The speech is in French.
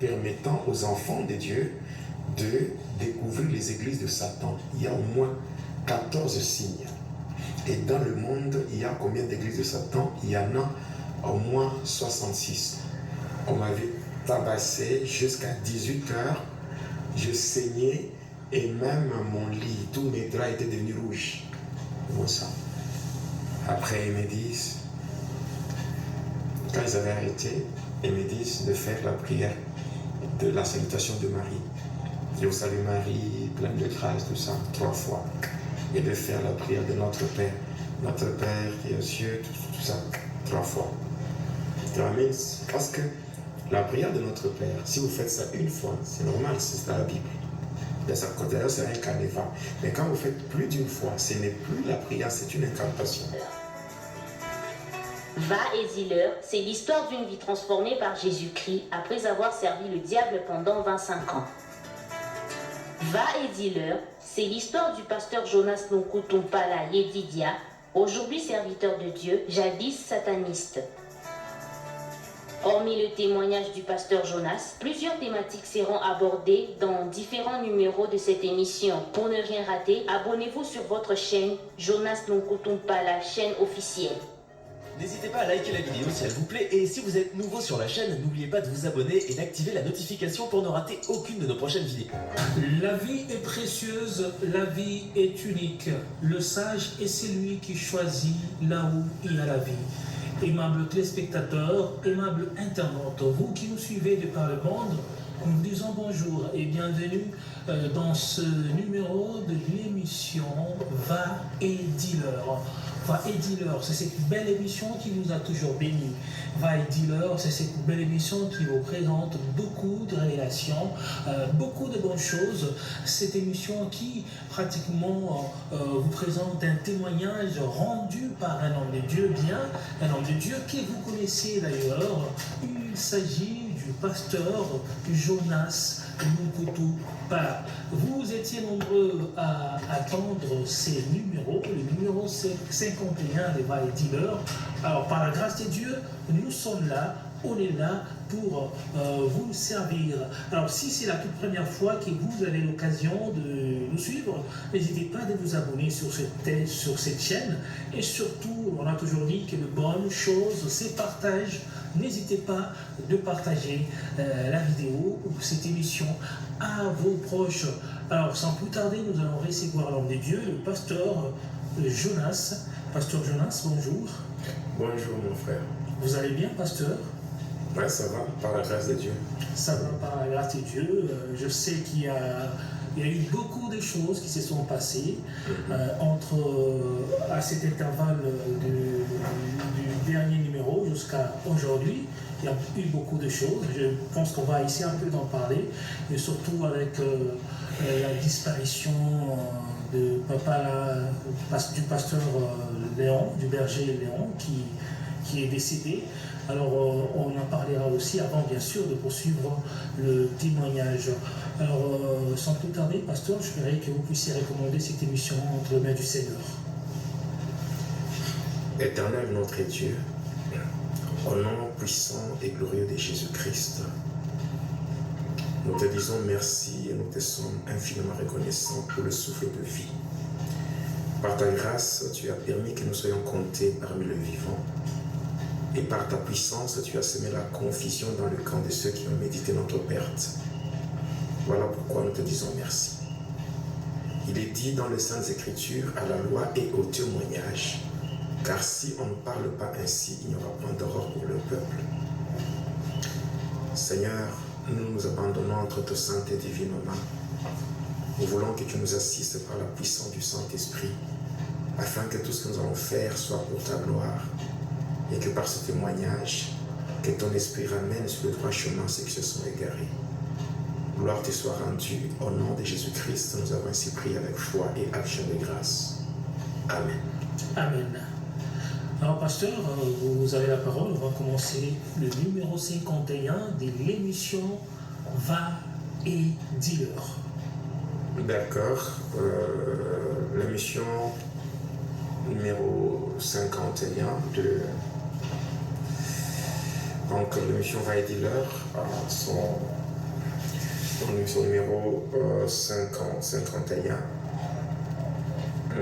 permettant aux enfants de Dieu de découvrir les églises de Satan. Il y a au moins 14 signes. Et dans le monde, il y a combien d'églises de Satan? Il y en a au moins 66. On m'avait tabassé jusqu'à 18 heures. Je saignais et même mon lit, tous mes draps étaient devenus rouges. Bon ça. Après, ils me disent, quand ils avaient arrêté, ils me disent de faire la prière de la salutation de Marie. Je vous salue Marie, pleine de grâce, tout ça, 3 fois. Et de faire la prière de notre Père. Notre Père qui est aux cieux, tout ça, 3 fois. Parce que la prière de notre Père, si vous faites ça une fois, c'est normal, c'est dans la Bible. D'ailleurs, c'est un canéva. Mais quand vous faites plus d'une fois, ce n'est plus la prière, c'est une incantation. Va et dis-leur, c'est l'histoire d'une vie transformée par Jésus-Christ après avoir servi le diable pendant 25 ans. Va et dis-leur, c'est l'histoire du pasteur Jonas Nonkutumpala Yedidia, aujourd'hui serviteur de Dieu, jadis sataniste. Hormis le témoignage du pasteur Jonas, plusieurs thématiques seront abordées dans différents numéros de cette émission. Pour ne rien rater, abonnez-vous sur votre chaîne Jonas Nonkutumpala, chaîne officielle. N'hésitez pas à liker la vidéo si elle vous plaît et si vous êtes nouveau sur la chaîne, n'oubliez pas de vous abonner et d'activer la notification pour ne rater aucune de nos prochaines vidéos. La vie est précieuse, la vie est unique. Le sage est celui qui choisit là où il y a la vie. Aimables téléspectateurs, aimables internautes, vous qui nous suivez de par le monde, nous vous disons bonjour et bienvenue dans ce numéro de l'émission Va et dis-leur. Va et dis-leur, c'est cette belle émission qui nous a toujours bénis. Va et dis-leur, c'est cette belle émission qui vous présente beaucoup de révélations, beaucoup de bonnes choses. Cette émission qui pratiquement vous présente un témoignage rendu par un homme de Dieu, un homme de Dieu que vous connaissez d'ailleurs. Il s'agit du pasteur Jonas Nonkutumpala. Vous étiez nombreux à attendre ces numéros, le numéro 51 des Va et dis-leur. Alors par la grâce de Dieu, nous sommes là, on est là pour vous servir. Alors si c'est la toute première fois que vous avez l'occasion de nous suivre, n'hésitez pas à vous abonner sur cette chaîne. Et surtout, on a toujours dit que de bonnes choses, c'est partage. N'hésitez pas de partager la vidéo ou cette émission à vos proches. Alors sans plus tarder, nous allons recevoir l'homme de Dieu, le pasteur Jonas. Pasteur Jonas, bonjour. Bonjour mon frère. Vous allez bien, pasteur? Ouais, ça va, par la grâce de Dieu. Ça va par la grâce de Dieu. Je sais qu'il y a eu beaucoup de choses qui se sont passées à cet intervalle du dernier numéro jusqu'à aujourd'hui. Il y a eu beaucoup de choses. Je pense qu'on va essayer un peu d'en parler, et surtout avec la disparition du pasteur Léon, du berger Léon, qui est décédé. Alors on en parlera aussi avant bien sûr de poursuivre le témoignage. Alors sans plus tarder, pasteur, je voudrais que vous puissiez recommander cette émission entre les mains du Seigneur. Éternel notre Dieu, au nom puissant et glorieux de Jésus-Christ, nous te disons merci et nous te sommes infiniment reconnaissants pour le souffle de vie. Par ta grâce, tu as permis que nous soyons comptés parmi les vivants. Et par ta puissance, tu as semé la confusion dans le camp de ceux qui ont médité notre perte. Voilà pourquoi nous te disons merci. Il est dit dans les Saintes Écritures, à la loi et au témoignage, car si on ne parle pas ainsi, il n'y aura point d'aurore pour le peuple. Seigneur, nous nous abandonnons entre tes saintes et divines mains. Nous voulons que tu nous assistes par la puissance du Saint-Esprit, afin que tout ce que nous allons faire soit pour ta gloire. Et que par ce témoignage, que ton esprit ramène sur le droit chemin ceux qui se sont égarés. Gloire te soit rendue au nom de Jésus-Christ. Nous avons ainsi prié avec foi et action de grâce. Amen. Amen. Alors pasteur, vous avez la parole. On va commencer le numéro 51 de l'émission Va et dis-leur. D'accord. L'émission numéro 51 donc l'émission Va et dis-leur, son On est sur le numéro 51.